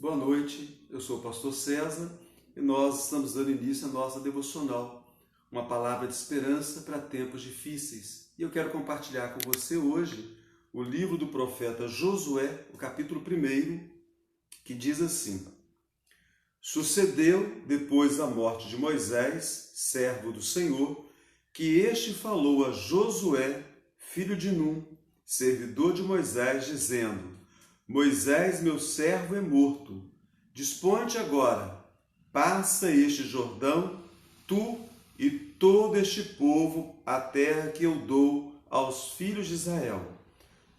Boa noite, eu sou o pastor César e nós estamos dando início à nossa devocional, uma palavra de esperança para tempos difíceis. E eu quero compartilhar com você hoje o livro do profeta Josué, o capítulo 1, que diz assim: Sucedeu, depois da morte de Moisés, servo do Senhor, que este falou a Josué, filho de Num, servidor de Moisés, dizendo: Moisés, meu servo, é morto. Dispõe-te agora, passa este Jordão, tu e todo este povo, a terra que eu dou aos filhos de Israel.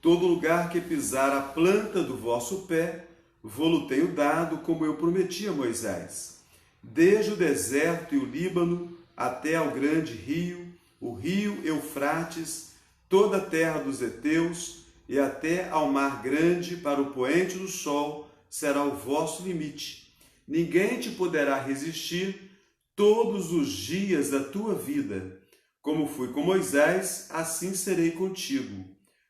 Todo lugar que pisar a planta do vosso pé, vô-lo tenho dado, como eu prometi a Moisés. Desde o deserto e o Líbano até ao grande rio, o rio Eufrates, toda a terra dos heteus, e até ao mar grande, para o poente do sol, será o vosso limite. Ninguém te poderá resistir todos os dias da tua vida. Como fui com Moisés, assim serei contigo.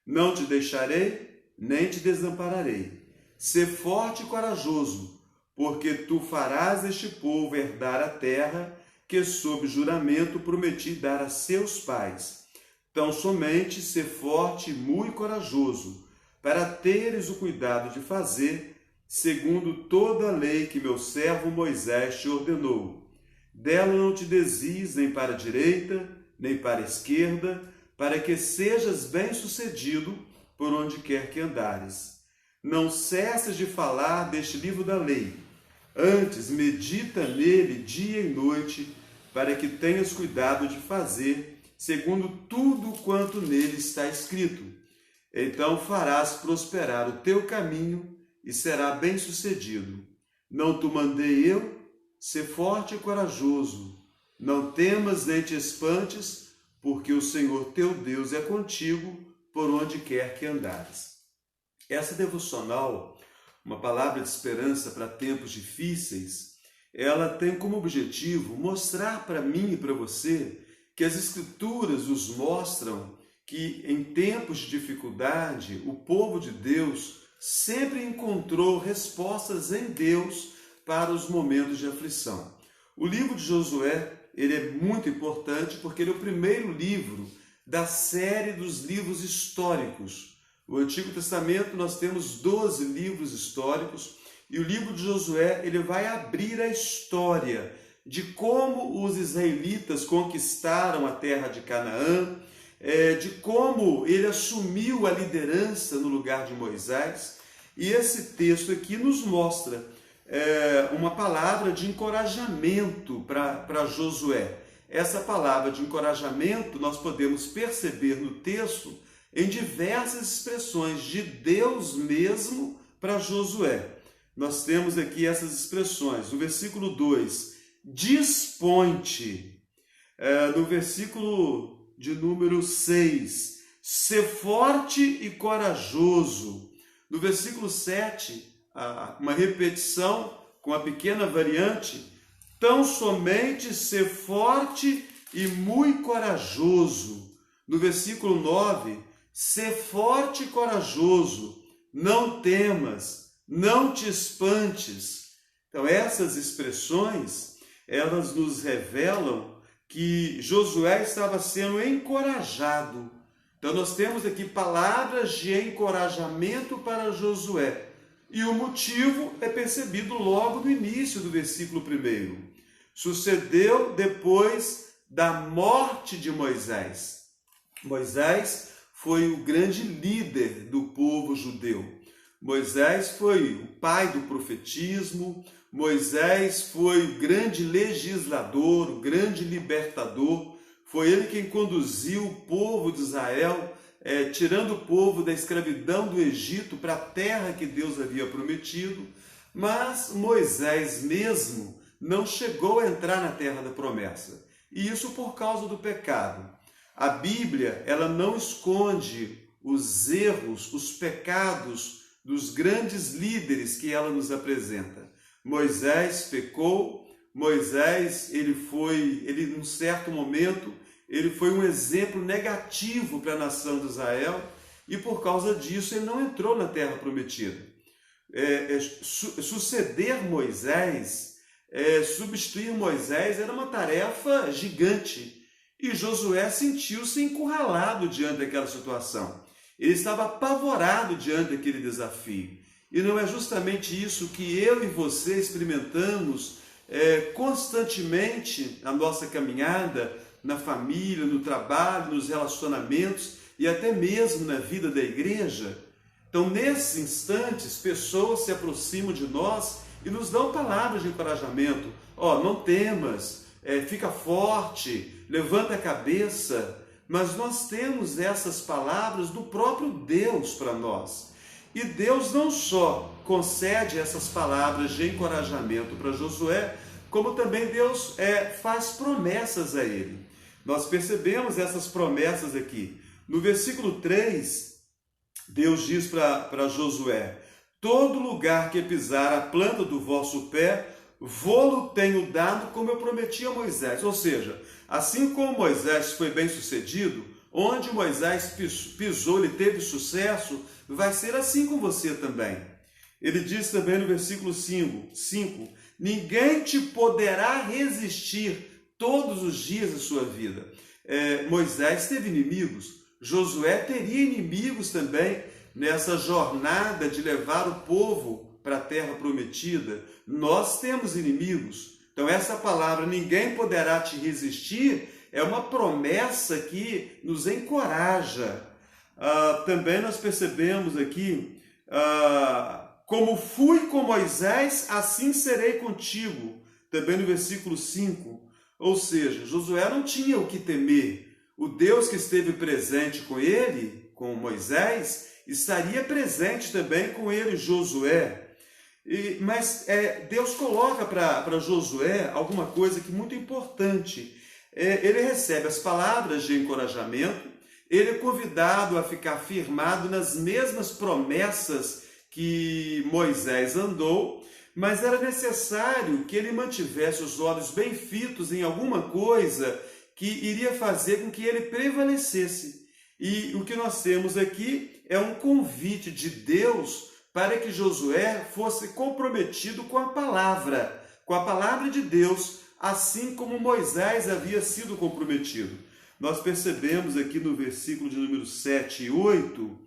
Não te deixarei, nem te desampararei. Sê forte e corajoso, porque tu farás este povo herdar a terra que, sob juramento, prometi dar a seus pais. Tão somente ser forte e muito corajoso, para teres o cuidado de fazer, segundo toda a lei que meu servo Moisés te ordenou. Dela não te desvies nem para a direita, nem para a esquerda, para que sejas bem-sucedido por onde quer que andares. Não cesses de falar deste livro da lei. Antes, medita nele dia e noite, para que tenhas cuidado de fazer segundo tudo quanto nele está escrito. Então farás prosperar o teu caminho e será bem-sucedido. Não te mandei eu? Sê forte e corajoso. Não temas nem te espantes, porque o Senhor teu Deus é contigo por onde quer que andares. Essa devocional, uma palavra de esperança para tempos difíceis, ela tem como objetivo mostrar para mim e para você que as Escrituras nos mostram que em tempos de dificuldade, o povo de Deus sempre encontrou respostas em Deus para os momentos de aflição. O livro de Josué, ele é muito importante porque ele é o primeiro livro da série dos livros históricos. No Antigo Testamento nós temos 12 livros históricos e o livro de Josué, ele vai abrir a história de como os israelitas conquistaram a terra de Canaã, de como ele assumiu a liderança no lugar de Moisés. E esse texto aqui nos mostra uma palavra de encorajamento para Josué. Essa palavra de encorajamento nós podemos perceber no texto em diversas expressões de Deus mesmo para Josué. Nós temos aqui essas expressões. No versículo 2, dispõe-te. No versículo de número 6, ser forte e corajoso. No versículo 7, uma repetição com a pequena variante, tão somente ser forte e muito corajoso. No versículo 9, ser forte e corajoso, não temas, não te espantes. Então essas expressões, elas nos revelam que Josué estava sendo encorajado. Então nós temos aqui palavras de encorajamento para Josué. E o motivo é percebido logo no início do versículo 1. Sucedeu depois da morte de Moisés. Moisés foi o grande líder do povo judeu. Moisés foi o pai do profetismo. Moisés foi o grande legislador, o grande libertador. Foi ele quem conduziu o povo de Israel, tirando o povo da escravidão do Egito para a terra que Deus havia prometido. Mas Moisés mesmo não chegou a entrar na terra da promessa. E isso por causa do pecado. A Bíblia, ela não esconde os erros, os pecados dos grandes líderes que ela nos apresenta. Moisés pecou, Moisés, num certo momento, ele foi um exemplo negativo para a nação de Israel e por causa disso ele não entrou na terra prometida. suceder Moisés, substituir Moisés, era uma tarefa gigante. E Josué sentiu-se encurralado diante daquela situação. Ele estava apavorado diante daquele desafio. E não é justamente isso que eu e você experimentamos constantemente na nossa caminhada, na família, no trabalho, nos relacionamentos e até mesmo na vida da igreja? Então, nesses instantes, pessoas se aproximam de nós e nos dão palavras de encorajamento. Não temas, fica forte, levanta a cabeça. Mas nós temos essas palavras do próprio Deus para nós. E Deus não só concede essas palavras de encorajamento para Josué, como também Deus faz promessas a ele. Nós percebemos essas promessas aqui. No versículo 3, Deus diz para Josué: todo lugar que pisar a planta do vosso pé, vô-lo tenho dado, como eu prometi a Moisés. Ou seja, assim como Moisés foi bem sucedido, onde Moisés pisou, ele teve sucesso, vai ser assim com você também. Ele diz também no versículo 5, ninguém te poderá resistir todos os dias da sua vida. Moisés teve inimigos, Josué teria inimigos também nessa jornada de levar o povo para a terra prometida. Nós temos inimigos. Então essa palavra, ninguém poderá te resistir, é uma promessa que nos encoraja. Também nós percebemos aqui, como fui com Moisés, assim serei contigo. Também no versículo 5. Ou seja, Josué não tinha o que temer. O Deus que esteve presente com ele, com Moisés, estaria presente também com ele, Josué. Mas Deus coloca para Josué alguma coisa que é muito importante. Ele recebe as palavras de encorajamento, ele é convidado a ficar firmado nas mesmas promessas que Moisés andou, mas era necessário que ele mantivesse os olhos bem fitos em alguma coisa que iria fazer com que ele prevalecesse. E o que nós temos aqui é um convite de Deus para que Josué fosse comprometido com a palavra de Deus, assim como Moisés havia sido comprometido. Nós percebemos aqui no versículo de número 7 e 8,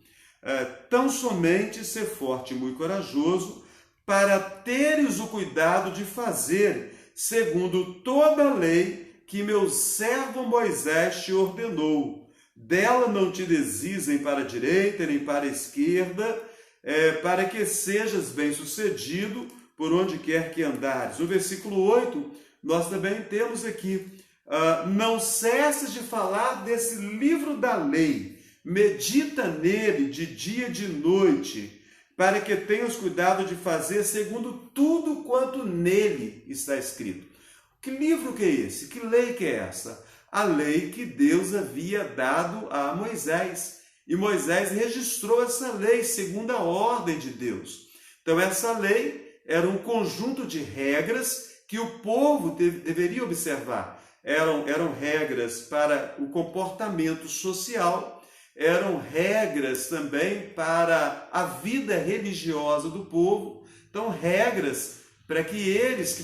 tão somente ser forte e muito corajoso, para teres o cuidado de fazer, segundo toda a lei que meu servo Moisés te ordenou. Dela não te desisem para a direita nem para a esquerda, para que sejas bem-sucedido por onde quer que andares. No versículo 8, nós também temos aqui, não cesses de falar desse livro da lei, medita nele de dia e de noite, para que tenhas cuidado de fazer segundo tudo quanto nele está escrito. Que livro que é esse? Que lei que é essa? A lei que Deus havia dado a Moisés. E Moisés registrou essa lei segundo a ordem de Deus. Então essa lei era um conjunto de regras que o povo deveria observar. Eram regras para o comportamento social, eram regras também para a vida religiosa do povo. Então regras para que eles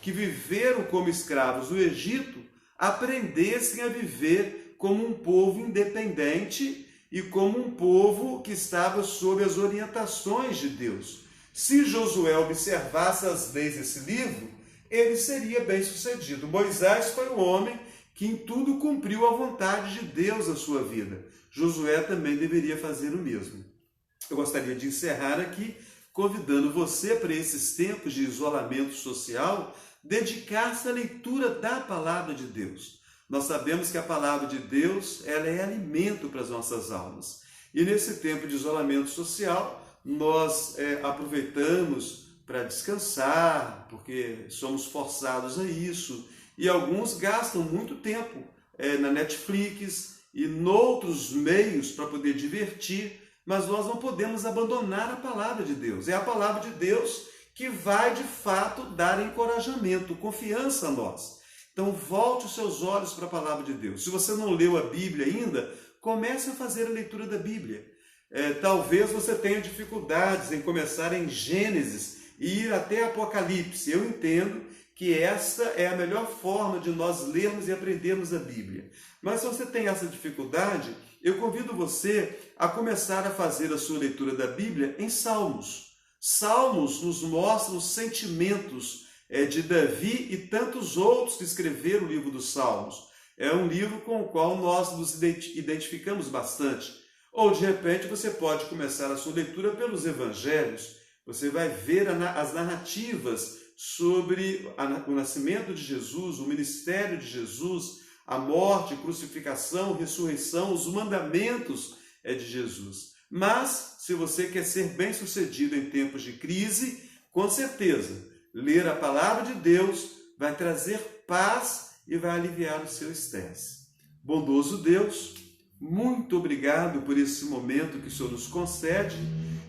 que viveram como escravos no Egito aprendessem a viver como um povo independente e como um povo que estava sob as orientações de Deus. Se Josué observasse as leis desse livro, ele seria bem-sucedido. Moisés foi o homem que em tudo cumpriu a vontade de Deus na sua vida. Josué também deveria fazer o mesmo. Eu gostaria de encerrar aqui convidando você para esses tempos de isolamento social, dedicar-se à leitura da palavra de Deus. Nós sabemos que a palavra de Deus, ela é alimento para as nossas almas. E nesse tempo de isolamento social, nós aproveitamos para descansar, porque somos forçados a isso. E alguns gastam muito tempo na Netflix e noutros meios para poder divertir, mas nós não podemos abandonar a palavra de Deus. É a palavra de Deus que vai, de fato, dar encorajamento, confiança a nós. Então, volte os seus olhos para a palavra de Deus. Se você não leu a Bíblia ainda, comece a fazer a leitura da Bíblia. Talvez você tenha dificuldades em começar em Gênesis e ir até Apocalipse. Eu entendo que esta é a melhor forma de nós lermos e aprendermos a Bíblia. Mas se você tem essa dificuldade, eu convido você a começar a fazer a sua leitura da Bíblia em Salmos. Salmos nos mostram os sentimentos de Davi e tantos outros que escreveram o livro dos Salmos. É um livro com o qual nós nos identificamos bastante. Ou, de repente, você pode começar a sua leitura pelos evangelhos. Você vai ver as narrativas sobre o nascimento de Jesus, o ministério de Jesus, a morte, crucificação, ressurreição, os mandamentos de Jesus. Mas, se você quer ser bem-sucedido em tempos de crise, com certeza, ler a palavra de Deus vai trazer paz e vai aliviar o seu estresse. Bondoso Deus, muito obrigado por esse momento que o Senhor nos concede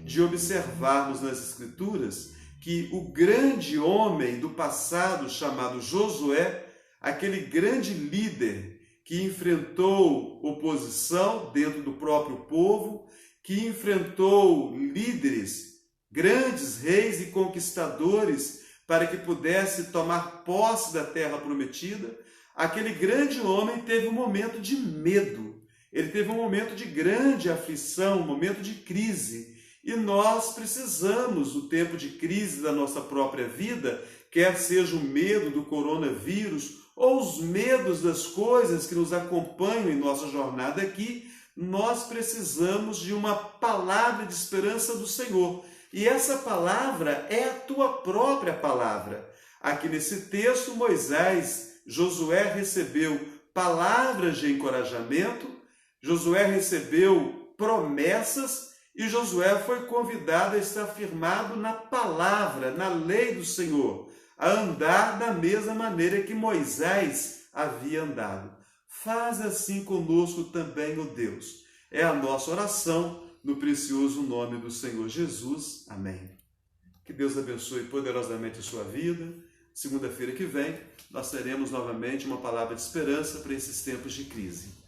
de observarmos nas Escrituras que o grande homem do passado chamado Josué, aquele grande líder que enfrentou oposição dentro do próprio povo, que enfrentou líderes, grandes reis e conquistadores para que pudesse tomar posse da terra prometida, aquele grande homem teve um momento de medo. Ele teve um momento de grande aflição, um momento de crise. E nós precisamos, no tempo de crise da nossa própria vida, quer seja o medo do coronavírus ou os medos das coisas que nos acompanham em nossa jornada aqui, nós precisamos de uma palavra de esperança do Senhor. E essa palavra é a tua própria palavra. Aqui nesse texto, Josué recebeu palavras de encorajamento, Josué recebeu promessas e Josué foi convidado a estar firmado na palavra, na lei do Senhor, a andar da mesma maneira que Moisés havia andado. Faz assim conosco também, ó Deus. É a nossa oração no precioso nome do Senhor Jesus. Amém. Que Deus abençoe poderosamente a sua vida. Segunda-feira que vem, nós teremos novamente uma palavra de esperança para esses tempos de crise.